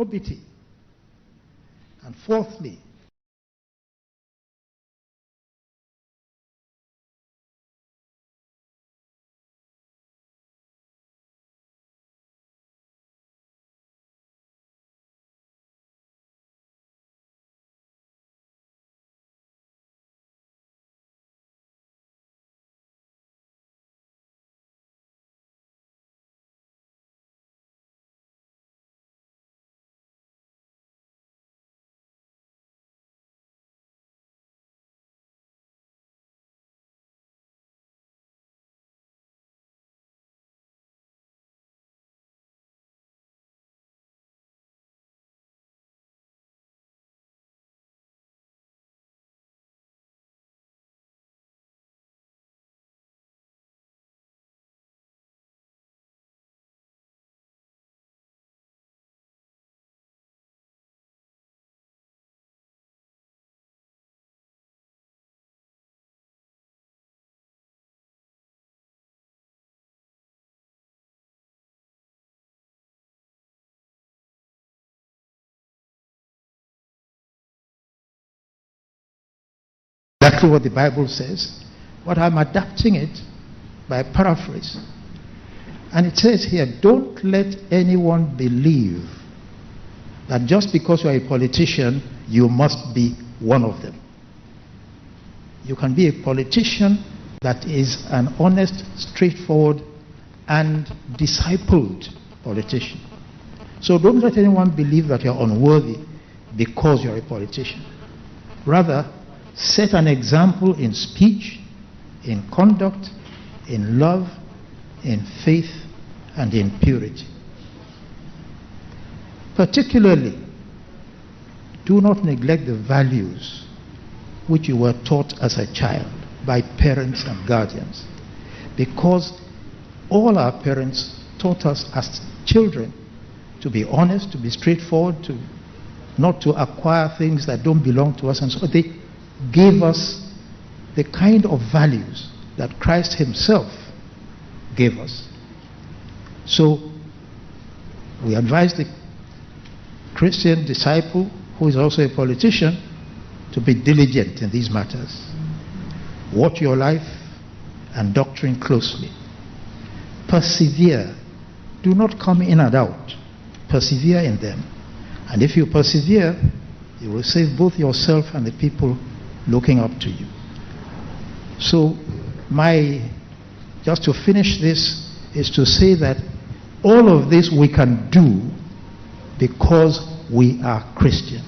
probity. And fourthly, exactly what the Bible says, but I'm adapting it by paraphrase. And it says here, don't let anyone believe that just because you're a politician, you must be one of them. You can be a politician that is an honest, straightforward, and discipled politician. So don't let anyone believe that you're unworthy because you're a politician. Rather, set an example in speech, in conduct, in love, in faith, and in purity. Particularly, do not neglect the values which you were taught as a child by parents and guardians, because all our parents taught us as children to be honest, to be straightforward, to not to acquire things that don't belong to us, and so they gave us the kind of values that Christ himself gave us. So we advise the Christian disciple, who is also a politician, to be diligent in these matters. Watch your life and doctrine closely. Persevere. Do not come in and out. Persevere in them. And if you persevere, you will save both yourself and the people looking up to you. So just to finish this, is to say that all of this we can do because we are Christian.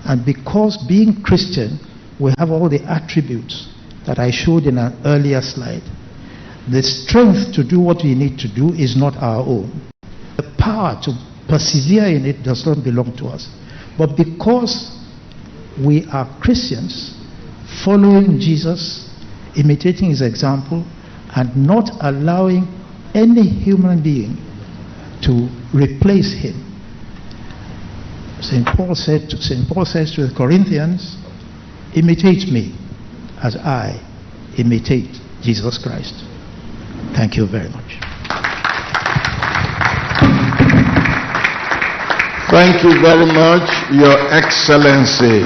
And because being Christian, we have all the attributes that I showed in an earlier slide. The strength to do what we need to do is not our own. The power to persevere in it does not belong to us. But because we are Christians, following Jesus, imitating his example, and not allowing any human being to replace him. St. Paul says to the Corinthians, imitate me as I imitate Jesus Christ. Thank you very much. Thank you very much, Your Excellency.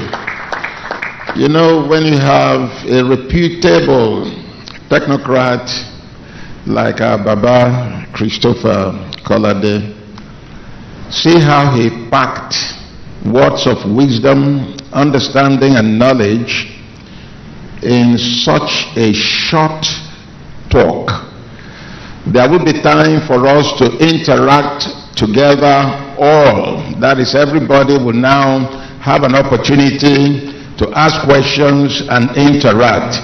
You know, when you have a reputable technocrat like our Baba Christopher Kolade, see how he packed words of wisdom, understanding, and knowledge in such a short talk. There will be time for us to interact together all. That is, everybody will now have an opportunity to ask questions and interact.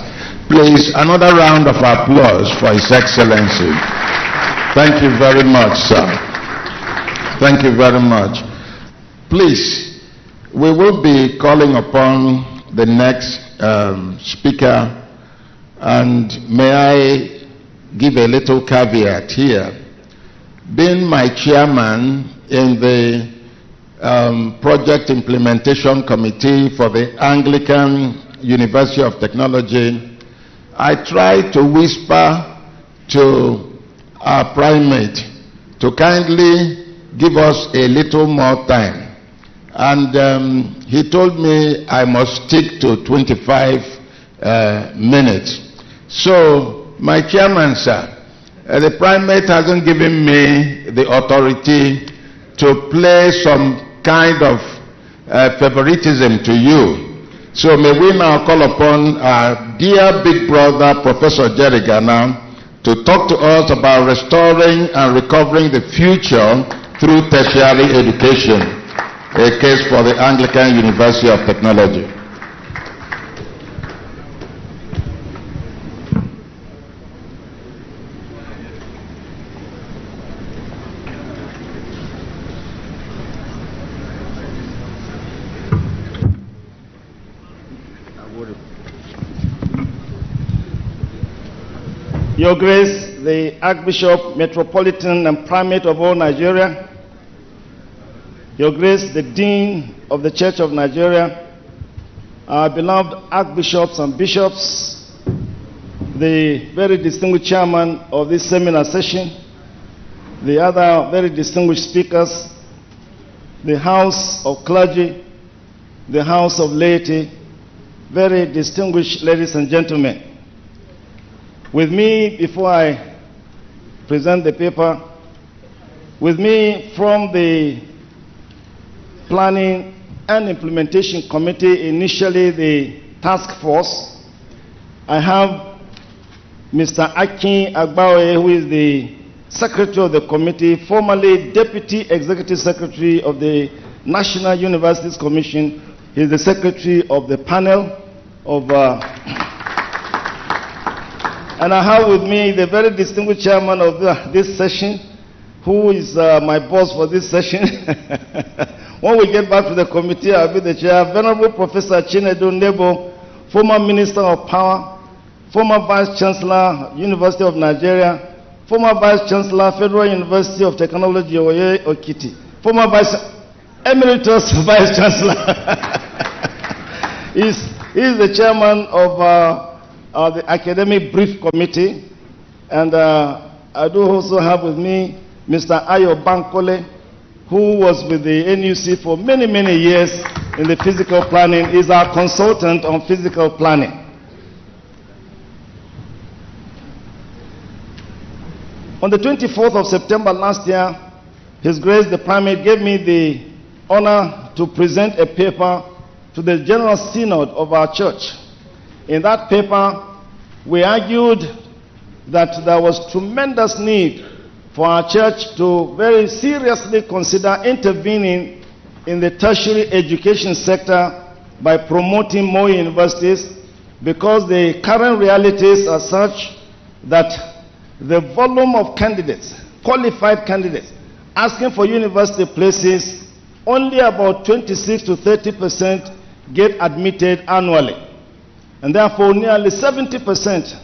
Please, another round of applause for His Excellency. Thank you very much, sir. Thank you very much. Please, we will be calling upon the next speaker, and may I give a little caveat here. Being my chairman in the Project Implementation Committee for the Anglican University of Technology, I try to whisper to our primate to kindly give us a little more time. And he told me I must stick to 25 minutes. So, my chairman, sir, the primate hasn't given me the authority to play some kind of favoritism to you. So may we now call upon our dear big brother, Professor Jerry Ghana, to talk to us about restoring and recovering the future through tertiary education, a case for the Anglican University of Technology. Your Grace, the Archbishop, Metropolitan and Primate of all Nigeria, Your Grace, the Dean of the Church of Nigeria, our beloved Archbishops and Bishops, the very distinguished Chairman of this seminar session, the other very distinguished speakers, the House of Clergy, the House of Laity, very distinguished ladies and gentlemen. With me, before I present the paper, with me from the Planning and Implementation Committee, initially the task force, I have Mr. Akin Agbawe, who is the Secretary of the committee, formerly Deputy Executive Secretary of the National Universities Commission. He is the Secretary of the panel of and I have with me the very distinguished chairman of this session, who is my boss for this session. When we get back to the committee, I'll be the chair. Venerable Professor Chinedu Nebo, former Minister of Power, former Vice Chancellor, University of Nigeria, former Vice Chancellor, Federal University of Technology, Oye Okiti, former Emeritus Vice Chancellor. He's the chairman of the Academic Brief Committee, and I do also have with me Mr. Ayo Bankole, who was with the NUC for many, many years in the physical planning. He's our consultant on physical planning. On the 24th of September last year, His Grace the Primate gave me the honor to present a paper to the General Synod of our church. In that paper, we argued that there was tremendous need for our church to very seriously consider intervening in the tertiary education sector by promoting more universities, because the current realities are such that the volume of candidates, qualified candidates, asking for university places, only about 26 to 30% get admitted annually. And therefore, nearly 70%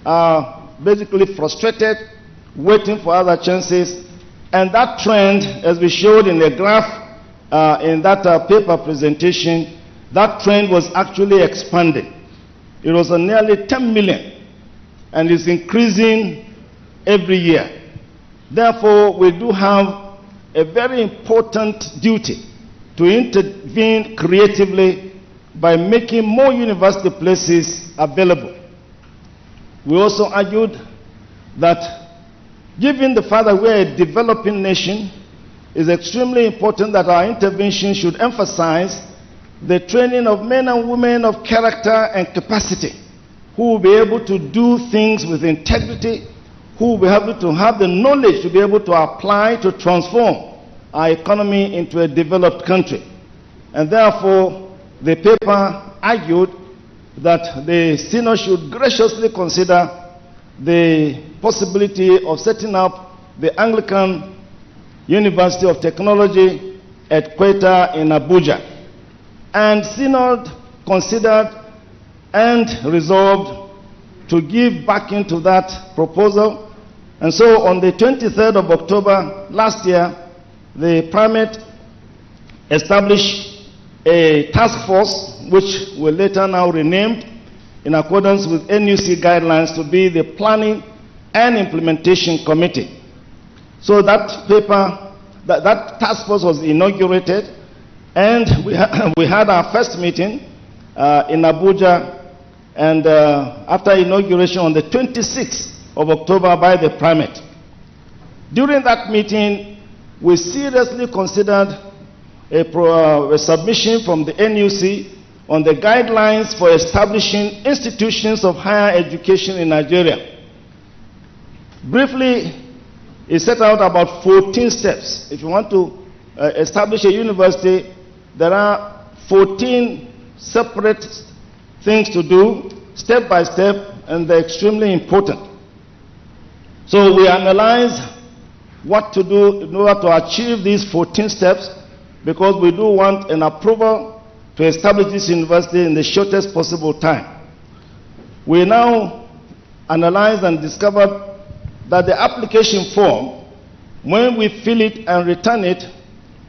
are basically frustrated, waiting for other chances. And that trend, as we showed in the graph in that paper presentation, that trend was actually expanding. It was nearly 10 million, and it's increasing every year. Therefore, we do have a very important duty to intervene creatively by making more university places available. We also argued that, given the fact that we're a developing nation, it's extremely important that our intervention should emphasize the training of men and women of character and capacity, who will be able to do things with integrity, who will be able to have the knowledge to be able to apply to transform our economy into a developed country. And therefore, the paper argued that the Synod should graciously consider the possibility of setting up the Anglican University of Technology headquarters in Abuja. And Synod considered and resolved to give backing to that proposal. And so on the 23rd of October last year, the Primate established a task force, which we later now renamed in accordance with NUC guidelines to be the Planning and Implementation Committee. So that paper that task force was inaugurated, and we had our first meeting in Abuja, and after inauguration on the 26th of October by the primate. During that meeting, we seriously considered a submission from the NUC on the guidelines for establishing institutions of higher education in Nigeria. Briefly, it set out about 14 steps. If you want to establish a university, there are 14 separate things to do, step by step, and they're extremely important. So we analyzed what to do in order to achieve these 14 steps, because we do want an approval to establish this university in the shortest possible time. We now analyzed and discovered that the application form, when we fill it and return it,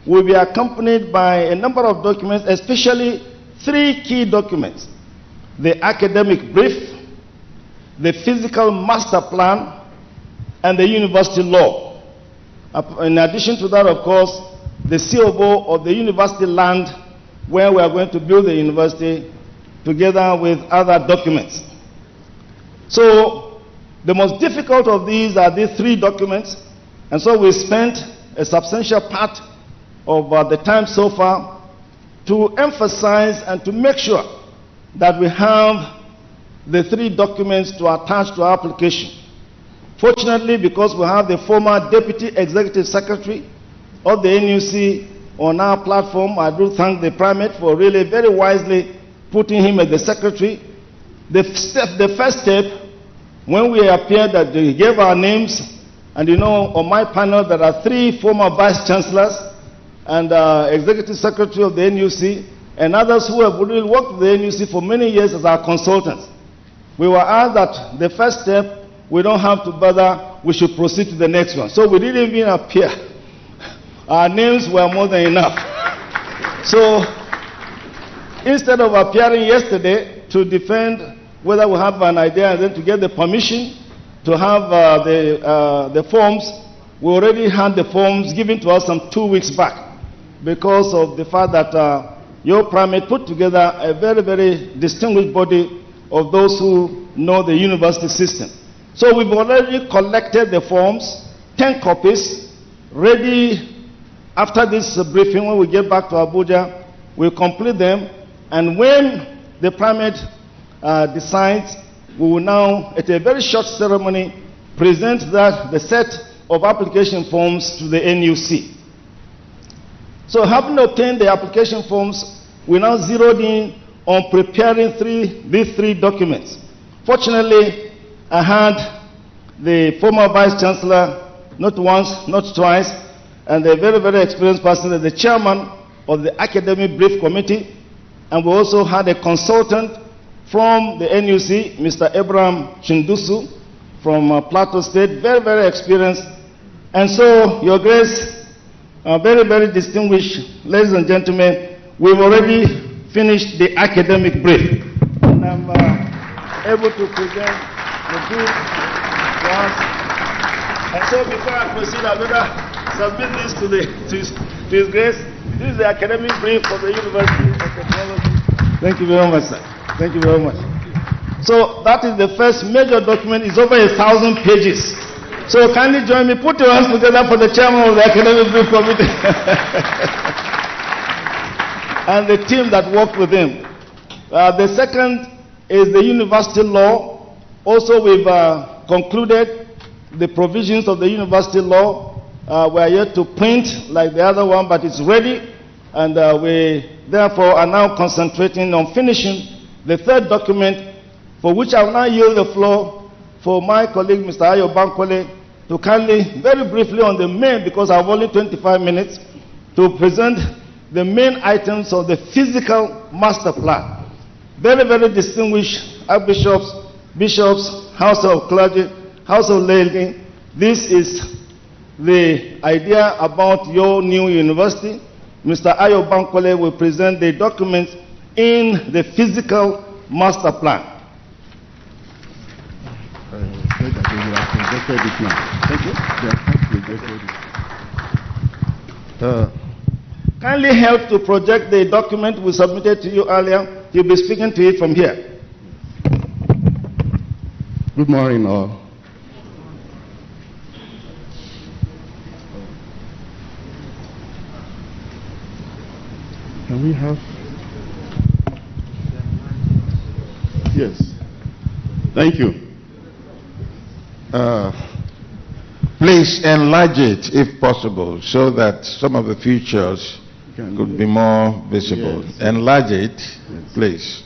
will be accompanied by a number of documents, especially 3 key documents: the academic brief, the physical master plan, and the university law. In addition to that, of course, the COO of the university land where we are going to build the university, together with other documents. So the most difficult of these are these 3 documents, and so we spent a substantial part of the time so far to emphasize and to make sure that we have the 3 documents to attach to our application. Fortunately, because we have the former Deputy Executive Secretary of the NUC on our platform, I do thank the primate for really very wisely putting him as the secretary. The first step, when we appeared, that they gave our names, and you know, on my panel there are 3 former vice chancellors and executive secretary of the NUC, and others who have really worked with the NUC for many years as our consultants. We were asked that the first step, we don't have to bother, we should proceed to the next one. So we didn't even appear. Our names were more than enough. So instead of appearing yesterday to defend whether we have an idea and then to get the permission to have the forms, we already had the forms given to us some 2 weeks back, because of the fact that your primate put together a very, very distinguished body of those who know the university system. So we've already collected the forms, 10 copies, ready. After this briefing, when we get back to Abuja, we'll complete them, and when the primate decides, we will now, at a very short ceremony, present the set of application forms to the NUC. So having obtained the application forms, we now zeroed in on preparing these 3 documents. Fortunately, I had the former Vice Chancellor, not once, not twice, and a very, very experienced person, the chairman of the Academic Brief Committee, and we also had a consultant from the NUC, Mr. Abraham Chindusu, from Plateau State, very, very experienced. And so, Your Grace, very, very distinguished ladies and gentlemen, we've already finished the academic brief. And I'm able to present the brief to us. And so before I proceed, I better submit this to His Grace. This is the academic brief for the University of Technology. Thank you very much, sir. Thank you very much. So that is the first major document. It's over 1,000 pages. So kindly join me. Put your hands together for the chairman of the academic brief committee and the team that worked with him. The second is the university law. Also, we've concluded the provisions of the university law. We are yet to print like the other one, but it's ready, and we therefore are now concentrating on finishing the third document, for which I will now yield the floor for my colleague, Mr. Ayo Bankole, to kindly, very briefly on the main, because I have only 25 minutes, to present the main items of the physical master plan. Very, very distinguished archbishops, bishops, house of clergy, house of laity. This is the idea about your new university. Mr. Ayo Bankole will present the documents in the physical master plan. Thank you. Kindly help to project the document we submitted to you earlier. You'll be speaking to it from here. Good morning, all. Can we have? Yes. Thank you. Please enlarge it if possible so that some of the features could be more visible. Yes. Enlarge it, Yes. please.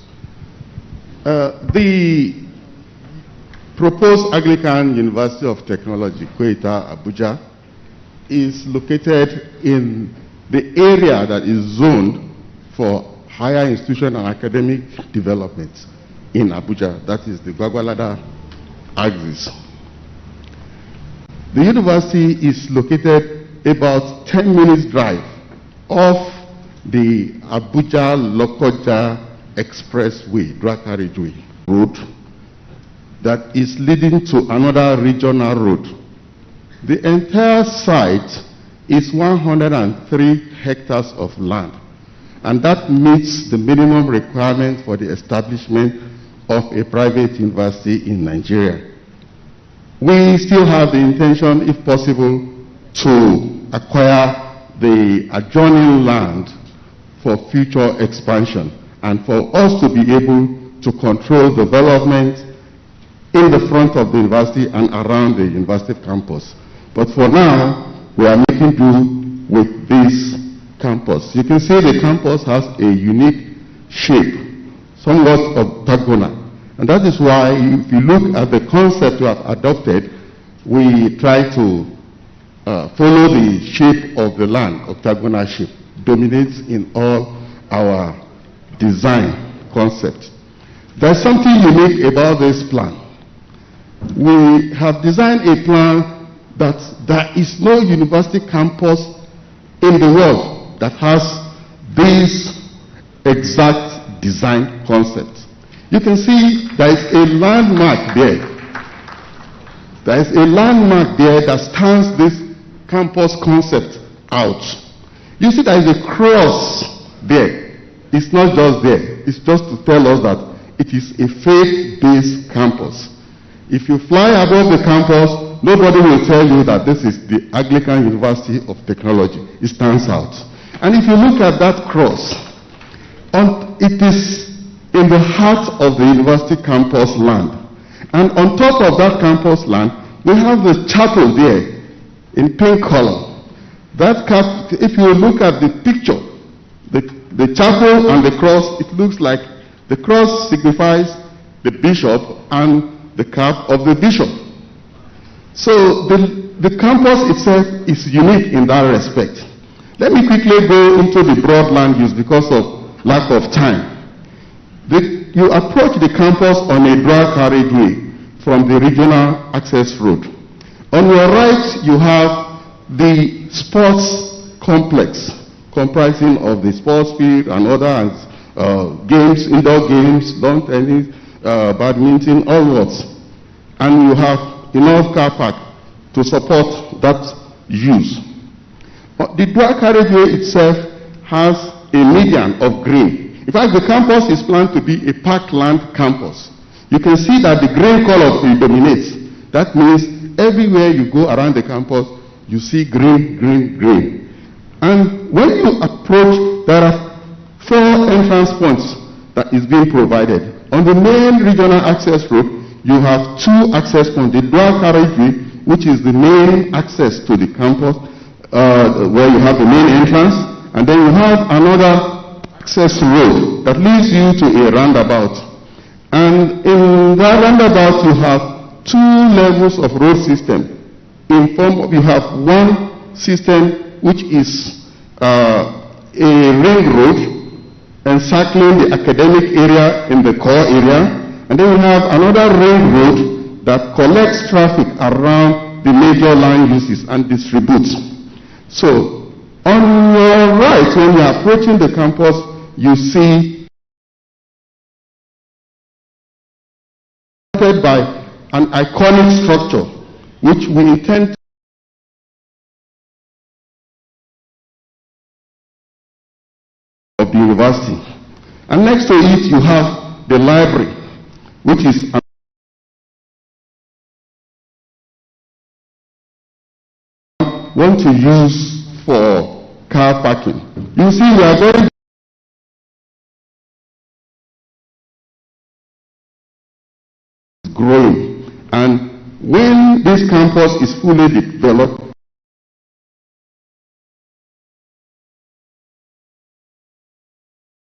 The proposed Anglican University of Technology, Kweta, Abuja, is located in the area that is zoned for higher institution and academic development in Abuja. That is the Gwagwalada axis. The university is located about 10 minutes drive off the Abuja-Lokoja Expressway, drag carriageway road that is leading to another regional road. The entire site is 103 hectares of land, and that meets the minimum requirement for the establishment of a private university in Nigeria. We still have the intention, if possible, to acquire the adjoining land for future expansion and for us to be able to control development in the front of the university and around the university campus. But for now, we are making do with this campus. You can see the campus has a unique shape, somewhat octagonal. And that is why, if you look at the concept we have adopted, we try to follow the shape of the land, octagonal shape, dominates in all our design concepts. There's something unique about this plan. We have designed a plan that there is no university campus in the world that has this exact design concept. You can see there is a landmark there. There is a landmark there that stands this campus concept out. You see there is a cross there. It's not just there. It's just to tell us that it is a faith-based campus. If you fly above the campus, nobody will tell you that this is the Anglican University of Technology. It stands out. And if you look at that cross, it is in the heart of the university campus land. And on top of that campus land, we have the chapel there in pink color. If you look at the picture, the chapel and the cross, it looks like the cross signifies the bishop and the cap of the bishop. So the campus itself is unique in that respect. Let me quickly go into the broad land use because of lack of time. You approach the campus on a drag carriageway from the regional access road. On your right, you have the sports complex comprising of the sports field and other games, indoor games, lawn tennis, badminton, all sorts. And you have enough car park to support that use. The drag carriageway itself has a median of green. In fact, the campus is planned to be a parkland campus. You can see that the green color predominates. That means everywhere you go around the campus, you see green, green, green. And when you approach, there are 4 entrance points that is being provided. On the main regional access road, you have 2 access points. The dual carriageway, which is the main access to the campus, where you have the main entrance, and then you have another access road that leads you to a roundabout. And in that roundabout, you have 2 levels of road system. In form of, you have one system which is a ring road encircling the academic area in the core area, and then we have another ring road that collects traffic around the major line uses and distributes. So, on your right, when you are approaching the campus, you see by an iconic structure which we intend of the university. And next to it, you have the library, which is want to use for car parking. You see, we are going growing, and when this campus is fully developed,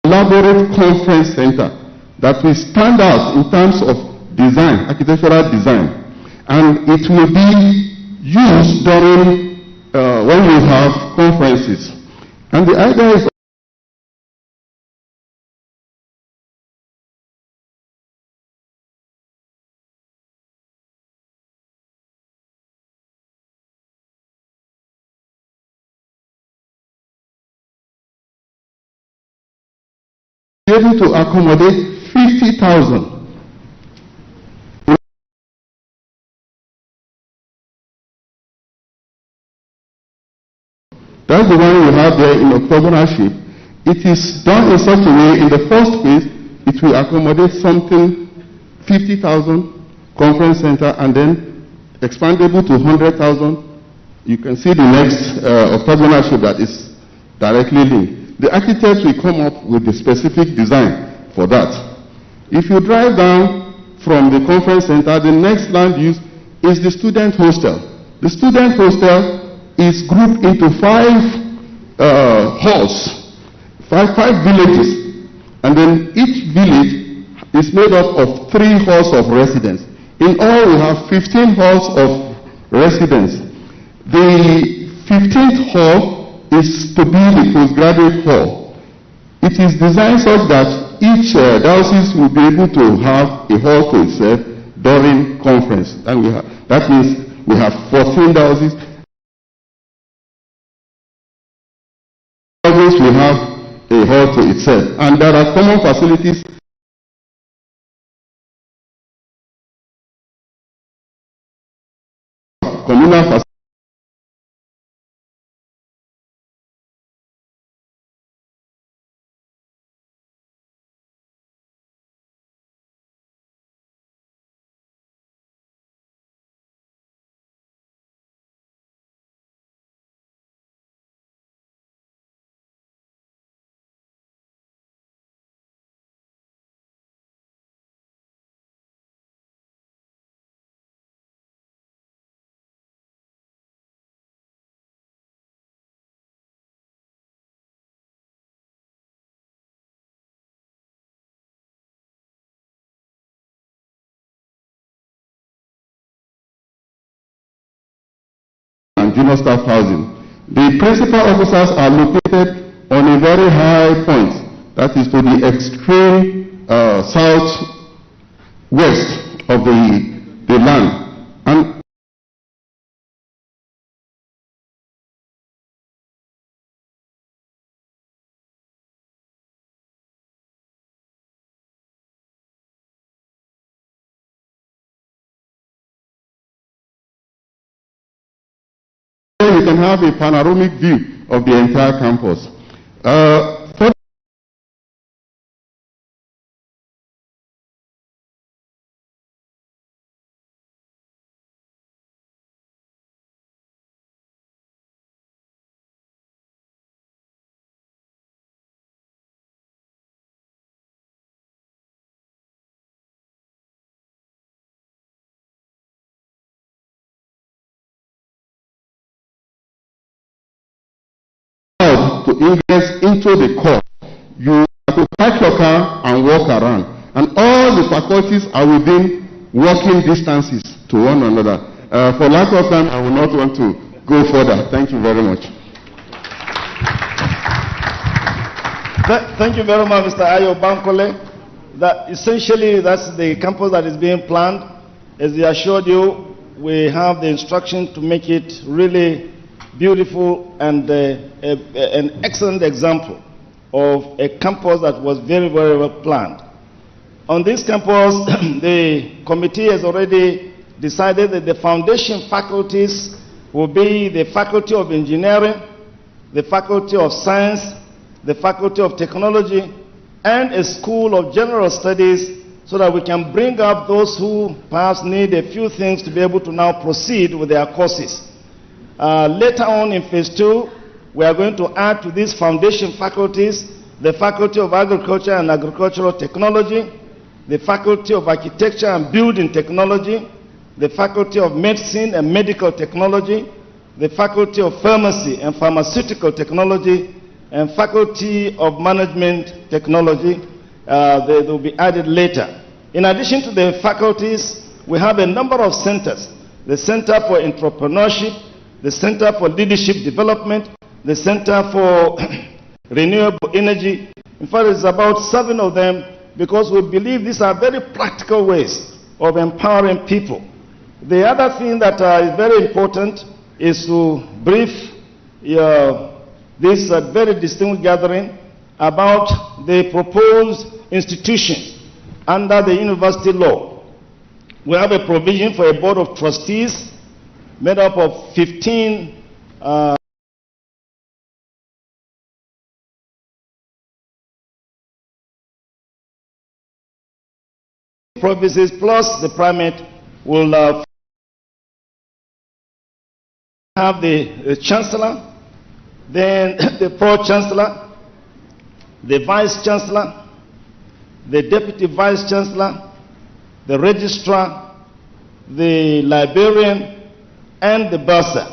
elaborate conference center that will stand out in terms of design, architectural design, and it will be used during when we have conferences. And the idea is be able to accommodate 50,000. That's the one we have there in octagonal shape. It is done in such a way, in the first phase, it will accommodate something 50,000 conference center, and then expandable to 100,000. You can see the next octagonal shape that is directly linked. The architects will come up with the specific design for that. If you drive down from the conference center, the next land use is the student hostel. The student hostel is grouped into 5 halls, five villages, and then each village is made up of 3 halls of residence. In all, we have 15 halls of residence. The 15th hall is to be the postgraduate hall. It is designed such that each diocese will be able to have a hall to itself during conference. And that means we have 14 dioceses. We have a hall to itself, and there are common facilities. Communal facilities. Junior staff housing. The principal officers are located on a very high point, that is to the extreme southwest of the land. And you can have a panoramic view of the entire campus. To ingress into the core, you have to park your car and walk around, and all the faculties are within walking distances to one another. For lack of time, I will not want to go further. Thank you very much. Thank you very much, Mr. Ayo Bankole. That essentially, that's the campus that is being planned. As I assured you, we have the instruction to make it really beautiful and an excellent example of a campus that was very, very well planned. On this campus, the committee has already decided that the foundation faculties will be the Faculty of Engineering, the Faculty of Science, the Faculty of Technology, and a School of General Studies, so that we can bring up those who perhaps need a few things to be able to now proceed with their courses. Later on in phase 2, we are going to add to these foundation faculties the Faculty of Agriculture and Agricultural Technology, the Faculty of Architecture and Building Technology, the Faculty of Medicine and Medical Technology, the Faculty of Pharmacy and Pharmaceutical Technology, and Faculty of Management Technology. They will be added later. In addition to the faculties, we have a number of centers. The Center for Entrepreneurship, the Center for Leadership Development, the Center for Renewable Energy. In fact, it's about 7 of them, because we believe these are very practical ways of empowering people. The other thing that is very important is to brief this very distinguished gathering about the proposed institutions under the university law. We have a provision for a board of trustees made up of 15 provinces plus the primate will have the chancellor, then the pro-chancellor, the vice-chancellor, the deputy vice-chancellor, the registrar, the librarian, and the bursar.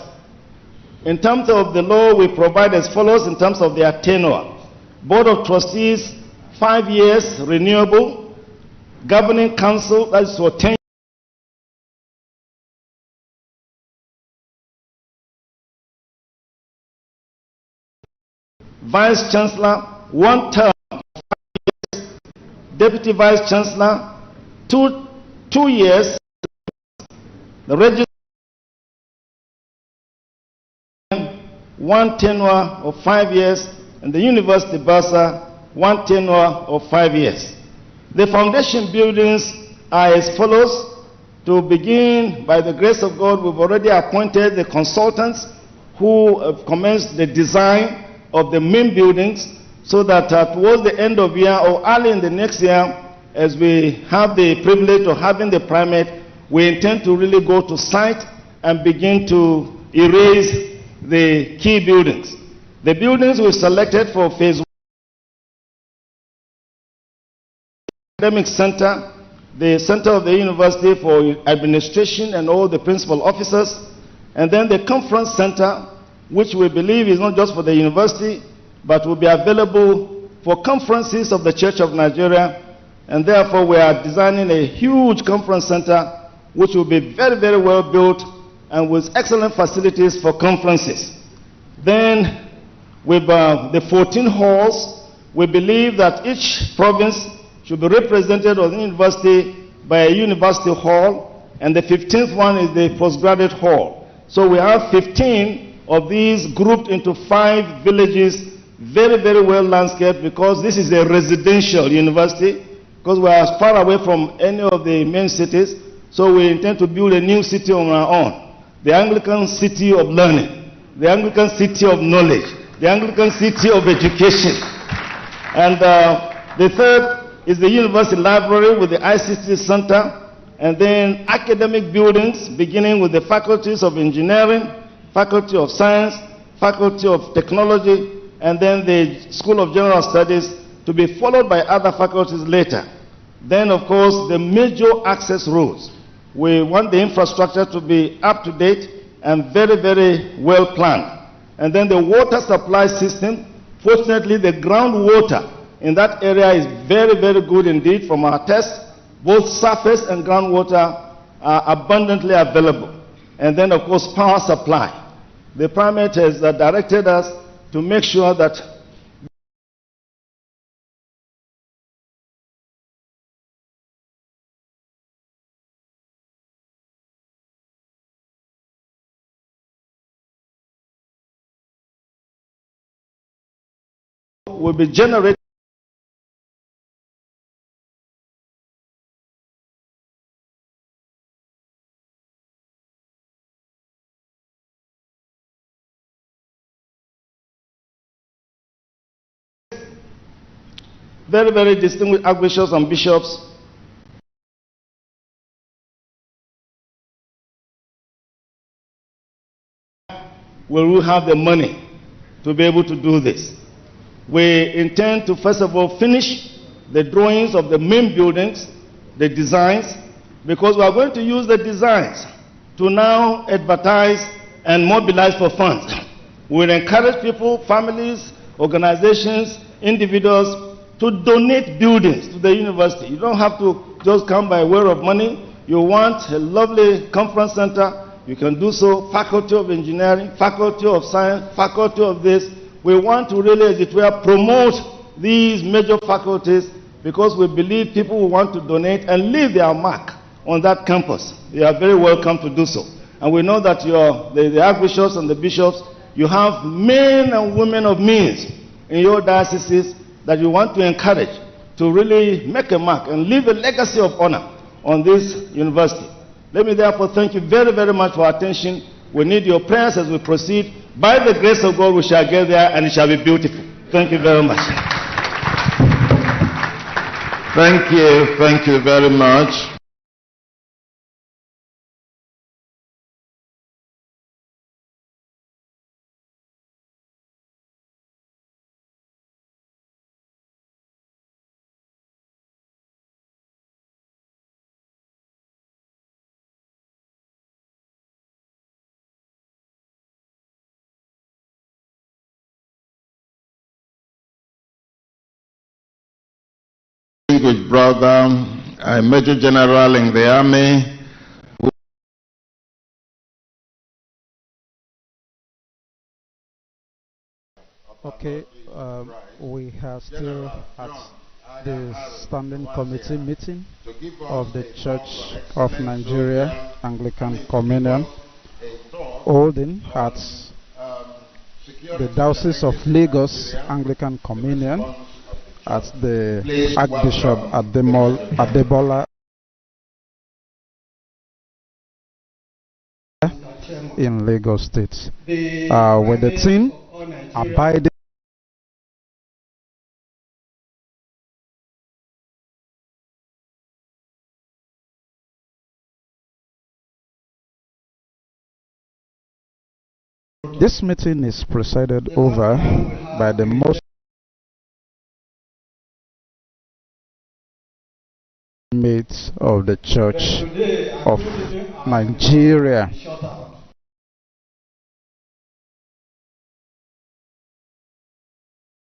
In terms of the law, we provide as follows in terms of their tenure. Board of Trustees, 5 years, renewable. Governing Council, that is for 10 years. Vice-Chancellor, 1 term, 5 years. Deputy Vice-Chancellor, 2 years. The registrar, 1 tenure of 5 years. And the university bursar, 1 tenure of 5 years. The foundation buildings are as follows. To begin, by the grace of God, we've already appointed the consultants who have commenced the design of the main buildings, so that towards the end of year or early in the next year, as we have the privilege of having the primate, we intend to really go to site and begin to erase the key buildings. The buildings we selected for phase 1, academic center, the center of the university for administration and all the principal officers, and then the conference center, which we believe is not just for the university, but will be available for conferences of the Church of Nigeria. And therefore, we are designing a huge conference center, which will be very, very well built and with excellent facilities for conferences. Then, with the 14 halls, we believe that each province should be represented on the university by a university hall, and the 15th one is the postgraduate hall. So we have 15 of these grouped into 5 villages, very, very well landscaped, because this is a residential university, because we are far away from any of the main cities. So we intend to build a new city on our own, the Anglican city of learning, the Anglican city of knowledge, the Anglican city of education. And the third is the university library with the ICT center, and then academic buildings beginning with the faculties of engineering, faculty of science, faculty of technology, and then the School of General Studies, to be followed by other faculties later. Then, of course, the major access roads. We want the infrastructure to be up to date and very, very well planned. And then the water supply system. Fortunately, the groundwater in that area is very, very good indeed from our tests. Both surface and groundwater are abundantly available. And then, of course, power supply. The primate has directed us to make sure that will be generated very, very distinguished archbishops and bishops, will we have the money to be able to do this? We intend to, first of all, finish the drawings of the main buildings, the designs, because we are going to use the designs to now advertise and mobilize for funds. We will encourage people, families, organizations, individuals to donate buildings to the university. You don't have to just come by way of money. You want a lovely conference center, you can do so. Faculty of engineering, faculty of science, faculty of this. We want to really, as it were, promote these major faculties because we believe people will want to donate and leave their mark on that campus. You are very welcome to do so. And we know that the archbishops and the bishops, you have men and women of means in your dioceses that you want to encourage to really make a mark and leave a legacy of honor on this university. Let me therefore thank you very, very much for your attention. We need your prayers as we proceed. By the grace of God, we shall get there and it shall be beautiful. Thank you very much. Thank you very much. Distinguished brother, a Major General in the Army. Okay, we have still at the Standing Committee meeting of the Church of Nigeria Anglican Communion holding at the Diocese of Lagos Anglican Communion at the Archbishop ADEBOLA in Lagos State, with the team abiding This meeting is presided over by the most mates of the Church of Nigeria.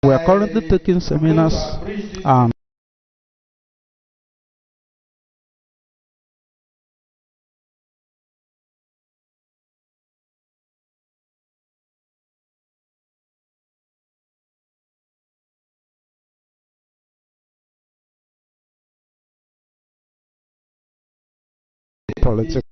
We are currently taking seminars and politics.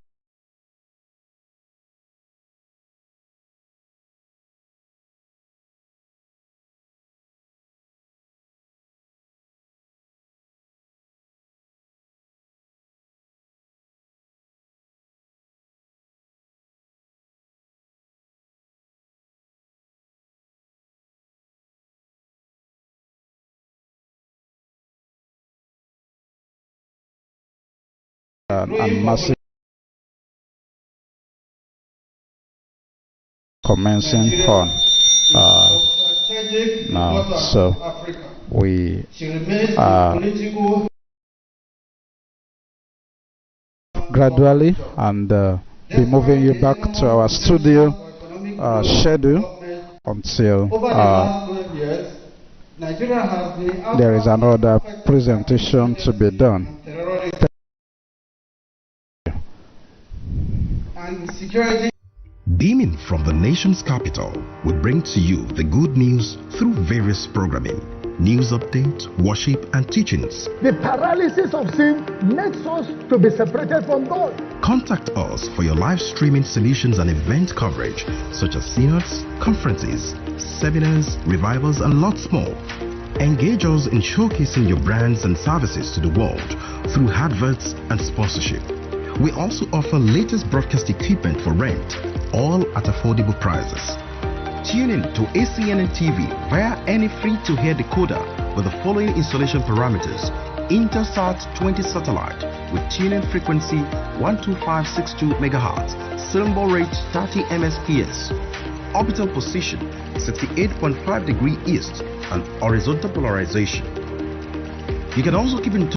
And massive commencing on now, so we are gradually and be moving you back to our studio schedule until there is another presentation to be done. And security. Beaming from the nation's capital, we bring to you the good news through various programming, news updates, worship and teachings. The paralysis of sin makes us to be separated from God. Contact us for your live streaming solutions and event coverage such as synods, conferences, seminars, revivals and lots more. Engage us in showcasing your brands and services to the world through adverts and sponsorship. We also offer latest broadcast equipment for rent, all at affordable prices. Tune in to ACNN TV via any free-to-air decoder with the following installation parameters: Intelsat 20 satellite with tuning frequency 12562 MHz, symbol rate 30 Mbps, orbital position 68.5 degree east, and horizontal polarization. You can also keep in touch